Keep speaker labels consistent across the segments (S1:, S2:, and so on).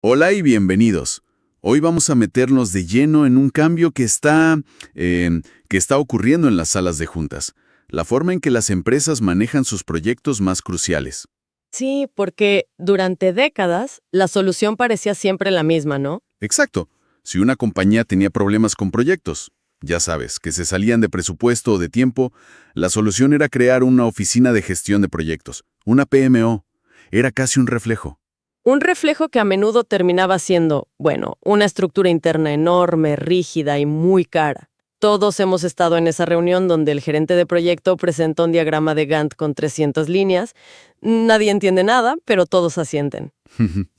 S1: Hola y bienvenidos. Hoy vamos a meternos de lleno en un cambio que está ocurriendo en las salas de juntas, la forma en que las empresas manejan sus proyectos más cruciales.
S2: Sí, porque durante décadas la solución parecía siempre la misma, ¿no?
S1: Exacto. Si una compañía tenía problemas con proyectos, ya sabes, que se salían de presupuesto o de tiempo, la solución era crear una oficina de gestión de proyectos, una PMO. Era casi un reflejo.
S2: Un reflejo que a menudo terminaba siendo, bueno, una estructura interna enorme, rígida y muy cara. Todos hemos estado en esa reunión donde el gerente de proyecto presenta un diagrama de Gantt con 300 líneas. Nadie entiende nada, pero todos asienten.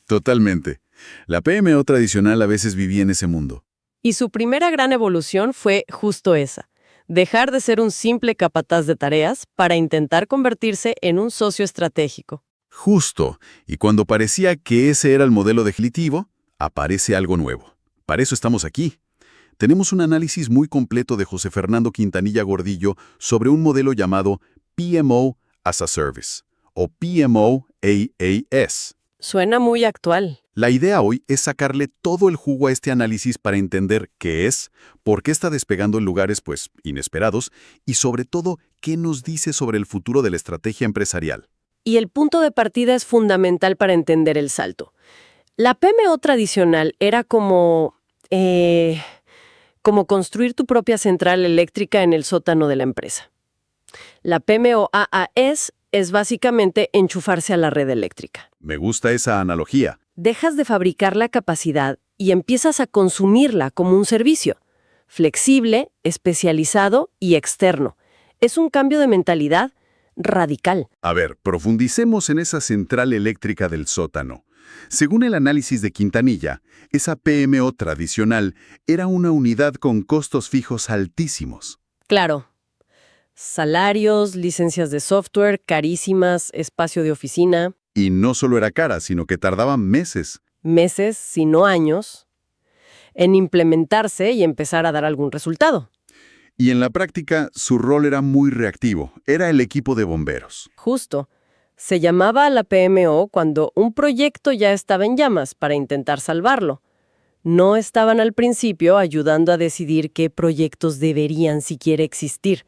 S1: Totalmente. La PMO tradicional a veces vivía en ese mundo.
S2: Y su primera gran evolución fue justo esa: dejar de ser un simple capataz de tareas para intentar convertirse en un socio estratégico.
S1: Justo, y cuando parecía que ese era el modelo definitivo, aparece algo nuevo. Para eso estamos aquí. Tenemos un análisis muy completo de José Fernando Quintanilla Gordillo sobre un modelo llamado PMO as a Service, o PMO AAS.
S2: Suena muy actual.
S1: La idea hoy es sacarle todo el jugo a este análisis para entender qué es, por qué está despegando en lugares, inesperados, y sobre todo, qué nos dice sobre el futuro de la estrategia empresarial.
S2: Y el punto de partida es fundamental para entender el salto. La PMO tradicional era como construir tu propia central eléctrica en el sótano de la empresa. La PMO AAS es básicamente enchufarse a la red eléctrica.
S1: Me gusta esa analogía.
S2: Dejas de fabricar la capacidad y empiezas a consumirla como un servicio. Flexible, especializado y externo. Es un cambio de mentalidad radical.
S1: A ver, profundicemos en esa central eléctrica del sótano. Según el análisis de Quintanilla, esa PMO tradicional era una unidad con costos fijos altísimos.
S2: Claro. Salarios, licencias de software, carísimas, espacio de oficina,
S1: Y no solo era cara, sino que tardaba meses.
S2: meses, si no años, en implementarse y empezar a dar algún resultado.
S1: Y en la práctica, su rol era muy reactivo. Era el equipo de bomberos.
S2: Justo. Se llamaba a la PMO cuando un proyecto ya estaba en llamas para intentar salvarlo. No estaban al principio ayudando a decidir qué proyectos deberían siquiera existir.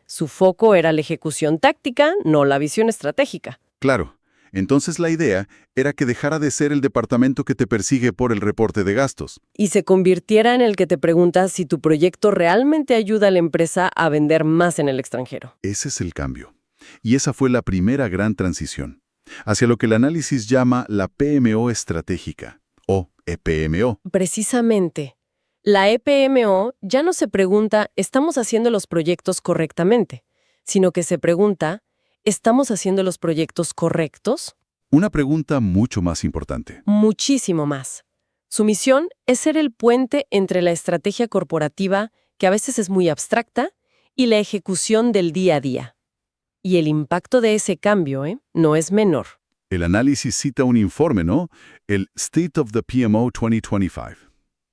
S2: Su foco era la ejecución táctica, no la visión estratégica.
S1: Claro. Entonces la idea era que dejara de ser el departamento que te persigue por el reporte de gastos.
S2: Y se convirtiera en el que te pregunta si tu proyecto realmente ayuda a la empresa a vender más en el extranjero.
S1: Ese es el cambio. Y esa fue la primera gran transición, hacia lo que el análisis llama la PMO estratégica, o EPMO.
S2: Precisamente, la EPMO ya no se pregunta, ¿estamos haciendo los proyectos correctamente?, sino que se pregunta, ¿estamos haciendo los proyectos correctos?
S1: Una pregunta mucho más importante.
S2: Muchísimo más. Su misión es ser el puente entre la estrategia corporativa, que a veces es muy abstracta, y la ejecución del día a día. Y el impacto de ese cambio, no es menor.
S1: El análisis cita un informe, ¿no? El State of the PMO 2025.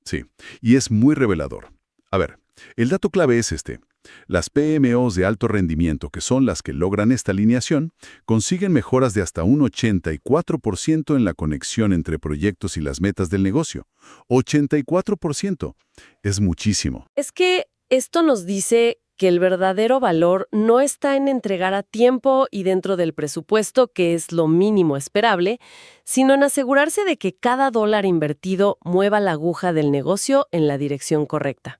S1: Sí, y es muy revelador. A ver, el dato clave es este. Las PMOs de alto rendimiento, que son las que logran esta alineación, consiguen mejoras de hasta un 84% en la conexión entre proyectos y las metas del negocio. 84%. Es muchísimo.
S2: Es que esto nos dice que el verdadero valor no está en entregar a tiempo y dentro del presupuesto, que es lo mínimo esperable, sino en asegurarse de que cada dólar invertido mueva la aguja del negocio en la dirección correcta.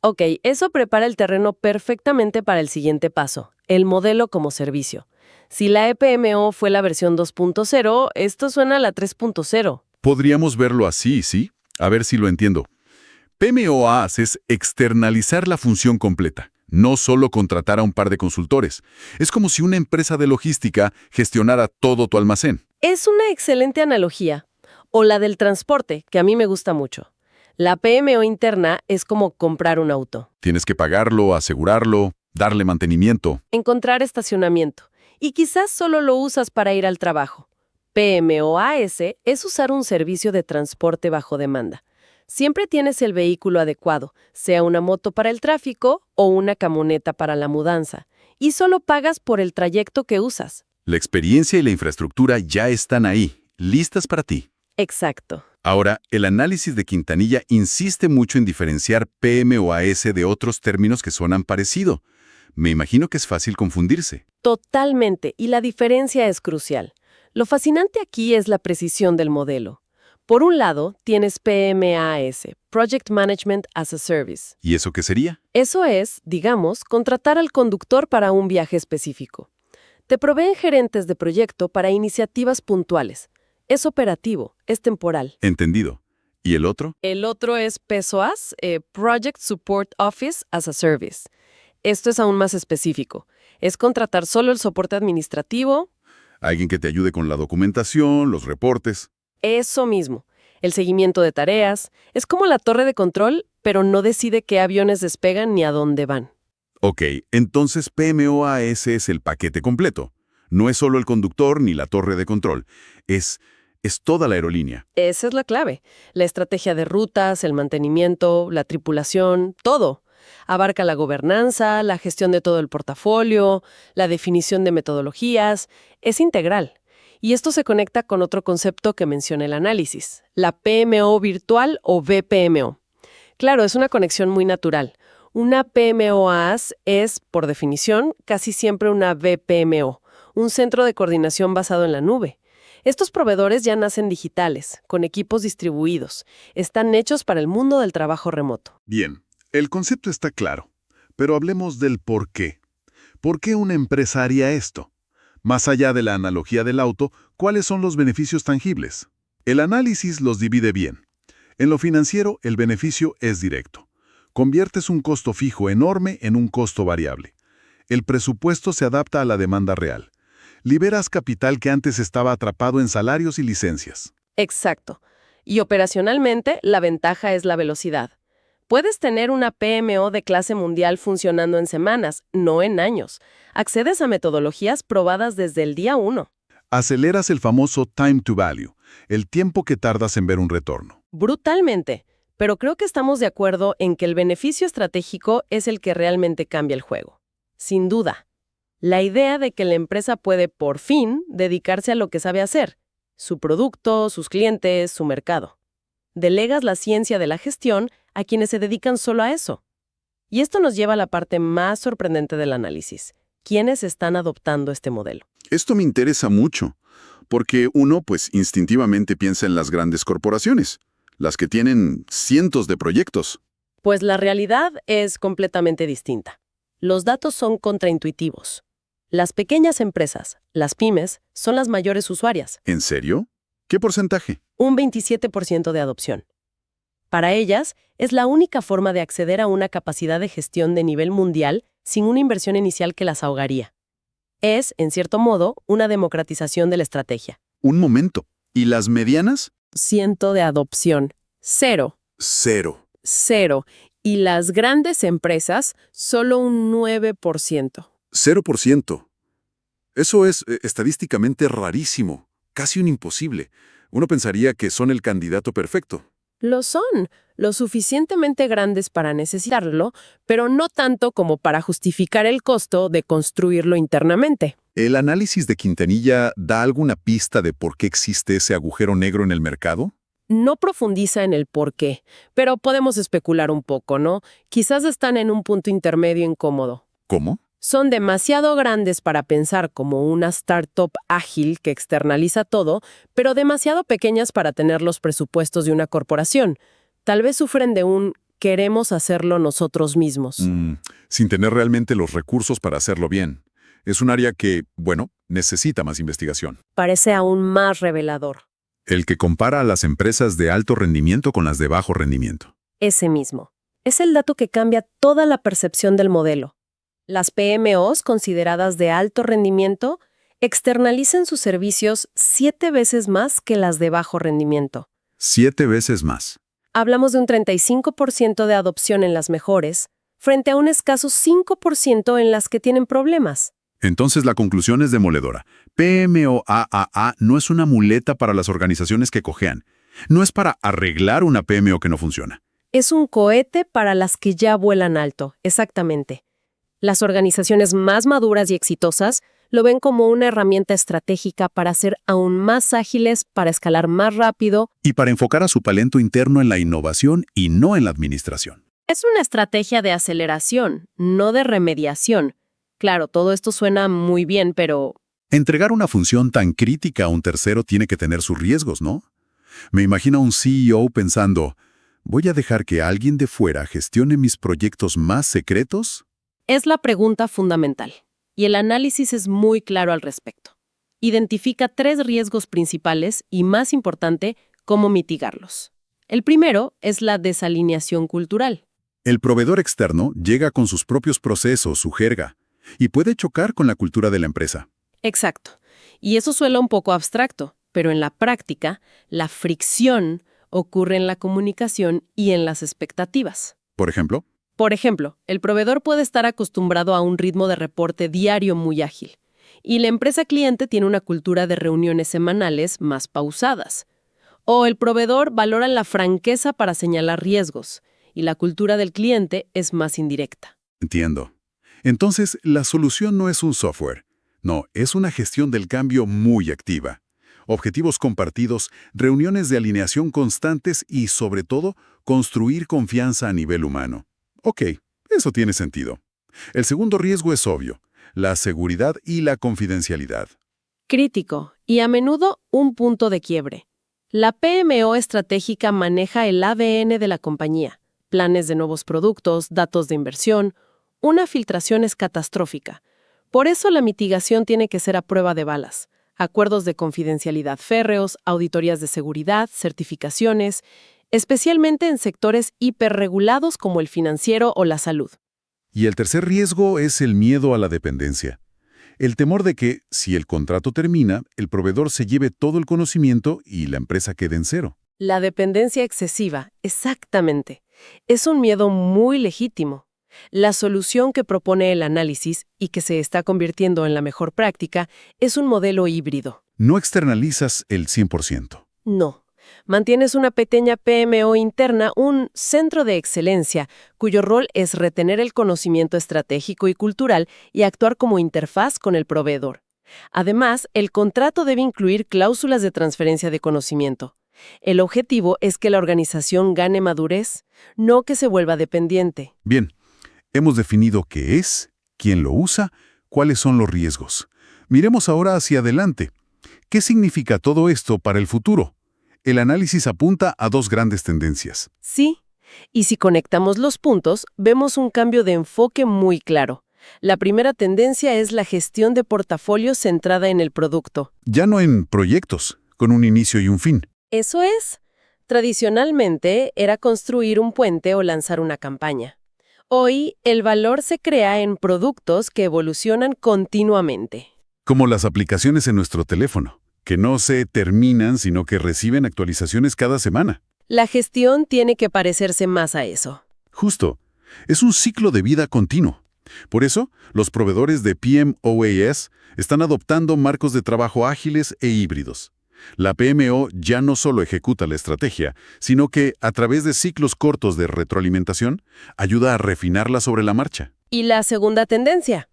S2: Ok, eso prepara el terreno perfectamente para el siguiente paso, el modelo como servicio. Si la EPMO fue la versión 2.0, esto suena a la 3.0.
S1: Podríamos verlo así, ¿sí? A ver si lo entiendo. PMOAS es externalizar la función completa, no solo contratar a un par de consultores. Es como si una empresa de logística gestionara todo tu almacén.
S2: Es una excelente analogía. O la del transporte, que a mí me gusta mucho. La PMO interna es como comprar un auto.
S1: Tienes que pagarlo, asegurarlo, darle mantenimiento.
S2: Encontrar estacionamiento. Y quizás solo lo usas para ir al trabajo. PMOAS es usar un servicio de transporte bajo demanda. Siempre tienes el vehículo adecuado, sea una moto para el tráfico o una camioneta para la mudanza, y solo pagas por el trayecto que usas.
S1: La experiencia y la infraestructura ya están ahí, listas para ti.
S2: Exacto.
S1: Ahora, el análisis de Quintanilla insiste mucho en diferenciar PMOAS de otros términos que suenan parecido. Me imagino que es fácil confundirse.
S2: Totalmente, y la diferencia es crucial. Lo fascinante aquí es la precisión del modelo. Por un lado, tienes PMAS, Project Management as a Service.
S1: ¿Y eso qué sería?
S2: Eso es, digamos, contratar al conductor para un viaje específico. Te proveen gerentes de proyecto para iniciativas puntuales. Es operativo, es temporal.
S1: Entendido. ¿Y el otro?
S2: El otro es PSOAS, Project Support Office as a Service. Esto es aún más específico. Es contratar solo el soporte administrativo.
S1: Alguien que te ayude con la documentación, los reportes.
S2: Eso mismo. El seguimiento de tareas. Es como la torre de control, pero no decide qué aviones despegan ni a dónde van.
S1: Ok, entonces PMOAS es el paquete completo. No es solo el conductor ni la torre de control. Es toda la aerolínea.
S2: Esa es la clave. La estrategia de rutas, el mantenimiento, la tripulación, todo. Abarca la gobernanza, la gestión de todo el portafolio, la definición de metodologías. Es integral. Y esto se conecta con otro concepto que menciona el análisis, la PMO virtual o VPMO. Claro, es una conexión muy natural. Una PMOAS es, por definición, casi siempre una VPMO, un centro de coordinación basado en la nube. Estos proveedores ya nacen digitales, con equipos distribuidos. Están hechos para el mundo del trabajo remoto.
S3: Bien, el concepto está claro, pero hablemos del por qué. ¿Por qué una empresa haría esto? Más allá de la analogía del auto, ¿cuáles son los beneficios tangibles? El análisis los divide bien. En lo financiero, el beneficio es directo. Conviertes un costo fijo enorme en un costo variable. El presupuesto se adapta a la demanda real. Liberas capital que antes estaba atrapado en salarios y licencias.
S2: Exacto. Y operacionalmente, la ventaja es la velocidad. Puedes tener una PMO de clase mundial funcionando en semanas, no en años. Accedes a metodologías probadas desde el día 1.
S3: Aceleras el famoso time to value, el tiempo que tardas en ver un retorno.
S2: Brutalmente. Pero creo que estamos de acuerdo en que el beneficio estratégico es el que realmente cambia el juego. Sin duda. La idea de que la empresa puede, por fin, dedicarse a lo que sabe hacer. Su producto, sus clientes, su mercado. Delegas la ciencia de la gestión a quienes se dedican solo a eso. Y esto nos lleva a la parte más sorprendente del análisis. ¿Quiénes están adoptando este modelo?
S1: Esto me interesa mucho, porque uno, pues, instintivamente piensa en las grandes corporaciones, las que tienen cientos de proyectos.
S2: Pues la realidad es completamente distinta. Los datos son contraintuitivos. Las pequeñas empresas, las pymes, son las mayores usuarias.
S1: ¿En serio? ¿Qué porcentaje?
S2: Un 27% de adopción. Para ellas, es la única forma de acceder a una capacidad de gestión de nivel mundial sin una inversión inicial que las ahogaría. Es, en cierto modo, una democratización de la estrategia.
S1: Un momento. ¿Y las medianas?
S2: 100% de adopción. 0.
S1: 0.
S2: 0. Y las grandes empresas, solo un 9%.
S1: 0%. Eso es estadísticamente rarísimo, casi un imposible. Uno pensaría que son el candidato perfecto.
S2: Lo son, lo suficientemente grandes para necesitarlo, pero no tanto como para justificar el costo de construirlo internamente.
S1: ¿El análisis de Quintanilla da alguna pista de por qué existe ese agujero negro en el mercado?
S2: No profundiza en el por qué, pero podemos especular un poco, ¿no? Quizás están en un punto intermedio incómodo.
S1: ¿Cómo?
S2: Son demasiado grandes para pensar como una startup ágil que externaliza todo, pero demasiado pequeñas para tener los presupuestos de una corporación. Tal vez sufren de un queremos hacerlo nosotros mismos.
S1: Sin tener realmente los recursos para hacerlo bien. Es un área que, bueno, necesita más investigación.
S2: Parece aún más revelador.
S1: El que compara a las empresas de alto rendimiento con las de bajo rendimiento.
S2: Ese mismo. Es el dato que cambia toda la percepción del modelo. Las PMOs, consideradas de alto rendimiento, externalizan sus servicios 7 veces más que las de bajo rendimiento.
S1: 7 veces más.
S2: Hablamos de un 35% de adopción en las mejores, frente a un escaso 5% en las que tienen problemas.
S1: Entonces la conclusión es demoledora. PMOAAA no es una muleta para las organizaciones que cojean. No es para arreglar una PMO que no funciona.
S2: Es un cohete para las que ya vuelan alto, exactamente. Las organizaciones más maduras y exitosas Lo ven como una herramienta estratégica para ser aún más ágiles, para escalar más rápido.
S1: Y para enfocar a su talento interno en la innovación y no en la administración.
S2: Es una estrategia de aceleración, no de remediación. Claro, todo esto suena muy bien, pero
S1: Entregar una función tan crítica a un tercero tiene que tener sus riesgos, ¿no? Me imagino a un CEO pensando, ¿voy a dejar que alguien de fuera gestione mis proyectos más secretos?
S2: es la pregunta fundamental. Y el análisis es muy claro al respecto. Identifica 3 riesgos principales y, más importante, cómo mitigarlos. El primero es la desalineación cultural.
S1: El proveedor externo llega con sus propios procesos, su jerga, y puede chocar con la cultura de la empresa.
S2: Exacto. Y eso suena un poco abstracto, pero en la práctica, la fricción ocurre en la comunicación y en las expectativas.
S1: Por ejemplo,
S2: Por ejemplo, el proveedor puede estar acostumbrado a un ritmo de reporte diario muy ágil, y la empresa cliente tiene una cultura de reuniones semanales más pausadas. O el proveedor valora la franqueza para señalar riesgos, y la cultura del cliente es más indirecta.
S1: entiendo. Entonces, la solución no es un software. No, es una gestión del cambio muy activa. Objetivos compartidos, reuniones de alineación constantes y, sobre todo, construir confianza a nivel humano. Ok, eso tiene sentido. El segundo riesgo es obvio, la seguridad y la confidencialidad.
S2: Crítico, y a menudo un punto de quiebre. La PMO estratégica maneja el ADN de la compañía, planes de nuevos productos, datos de inversión. Una filtración es catastrófica. Por eso la mitigación tiene que ser a prueba de balas. Acuerdos de confidencialidad férreos, auditorías de seguridad, certificaciones, especialmente en sectores hiperregulados como el financiero o la salud.
S1: Y el tercer riesgo es el miedo a la dependencia. El temor de que, si el contrato termina, el proveedor se lleve todo el conocimiento y la empresa quede en cero.
S2: La dependencia excesiva, exactamente. Es un miedo muy legítimo. La solución que propone el análisis, y que se está convirtiendo en la mejor práctica, es un modelo híbrido.
S1: No externalizas el 100%.
S2: No. Mantienes una pequeña PMO interna, un centro de excelencia, cuyo rol es retener el conocimiento estratégico y cultural y actuar como interfaz con el proveedor. Además, el contrato debe incluir cláusulas de transferencia de conocimiento. El objetivo es que la organización gane madurez, no que se vuelva dependiente.
S1: Bien, hemos definido qué es, quién lo usa, cuáles son los riesgos. Miremos ahora hacia adelante. ¿Qué significa todo esto para el futuro? El análisis apunta a 2 grandes tendencias.
S2: Sí, y si conectamos los puntos, vemos un cambio de enfoque muy claro. La primera tendencia es la gestión de portafolios centrada en el producto.
S1: Ya no en proyectos, con un inicio y un fin.
S2: Eso es. Tradicionalmente era construir un puente o lanzar una campaña. Hoy, el valor se crea en productos que evolucionan continuamente.
S1: Como las aplicaciones en nuestro teléfono, que no se terminan, sino que reciben actualizaciones cada semana.
S2: La gestión tiene que parecerse más a eso.
S1: Justo. Es un ciclo de vida continuo. Por eso, los proveedores de PMOAS están adoptando marcos de trabajo ágiles e híbridos. La PMO ya no solo ejecuta la estrategia, sino que, a través de ciclos cortos de retroalimentación, ayuda a refinarla sobre la marcha.
S2: Y la segunda tendencia.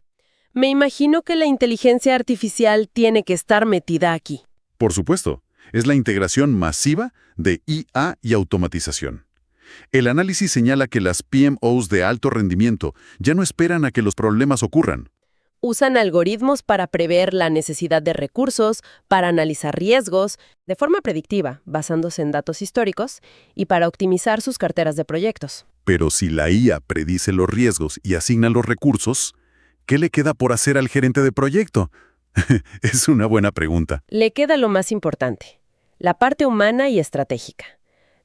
S2: Me imagino que la inteligencia artificial tiene que estar metida aquí.
S1: Por supuesto, es la integración masiva de IA y automatización. El análisis señala que las PMOs de alto rendimiento ya no esperan a que los problemas ocurran.
S2: Usan algoritmos para prever la necesidad de recursos, para analizar riesgos, de forma predictiva, basándose en datos históricos, y para optimizar sus carteras de proyectos.
S1: Pero si la IA predice los riesgos y asigna los recursos, ¿qué le queda por hacer al gerente de proyecto? Es una buena pregunta.
S2: Le queda lo más importante, la parte humana y estratégica.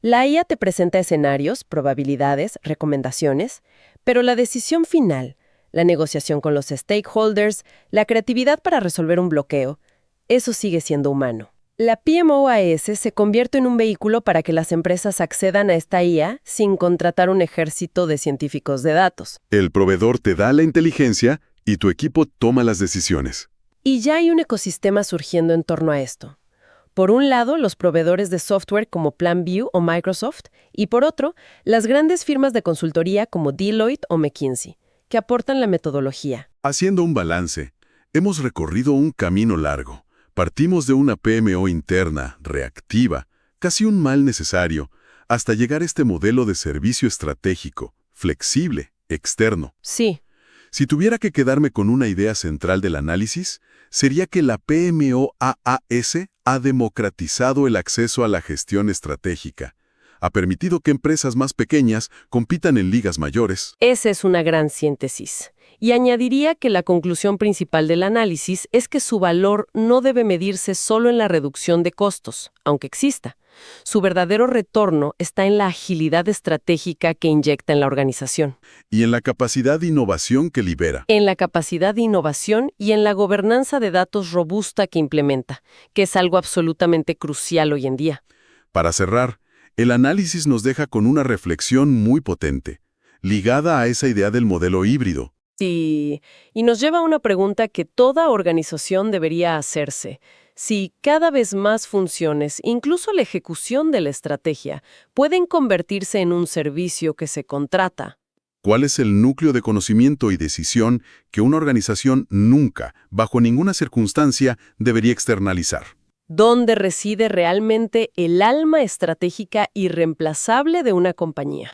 S2: La IA te presenta escenarios, probabilidades, recomendaciones, pero la decisión final, la negociación con los stakeholders, la creatividad para resolver un bloqueo, eso sigue siendo humano. La PMOAS se convierte en un vehículo para que las empresas accedan a esta IA sin contratar un ejército de científicos de datos.
S1: El proveedor te da la inteligencia y tu equipo toma las decisiones.
S2: Y ya hay un ecosistema surgiendo en torno a esto. Por un lado, los proveedores de software como PlanView o Microsoft, y por otro, las grandes firmas de consultoría como Deloitte o McKinsey, que aportan la metodología.
S1: Haciendo un balance, Hemos recorrido un camino largo. Partimos de una PMO interna, reactiva, casi un mal necesario, hasta llegar a este modelo de servicio estratégico, flexible, externo.
S2: Sí,
S1: Si tuviera que quedarme con una idea central del análisis, sería que la PMO-AAS ha democratizado el acceso a la gestión estratégica. Ha permitido que empresas más pequeñas compitan en ligas mayores.
S2: esa es una gran síntesis. Y añadiría que la conclusión principal del análisis es que su valor no debe medirse solo en la reducción de costos, aunque exista. Su verdadero retorno está en la agilidad estratégica que inyecta en la organización,
S1: Y en la capacidad de innovación que libera.
S2: en la capacidad de innovación y en la gobernanza de datos robusta que implementa, que es algo absolutamente crucial hoy en día.
S1: Para cerrar, el análisis nos deja con una reflexión muy potente, ligada a esa idea del modelo híbrido.
S2: Y nos lleva a una pregunta que toda organización debería hacerse. Si cada vez más funciones, incluso la ejecución de la estrategia, pueden convertirse en un servicio que se contrata,
S1: ¿Cuál es el núcleo de conocimiento y decisión que una organización nunca, bajo ninguna circunstancia, debería externalizar?
S2: ¿dónde reside realmente el alma estratégica irreemplazable de una compañía?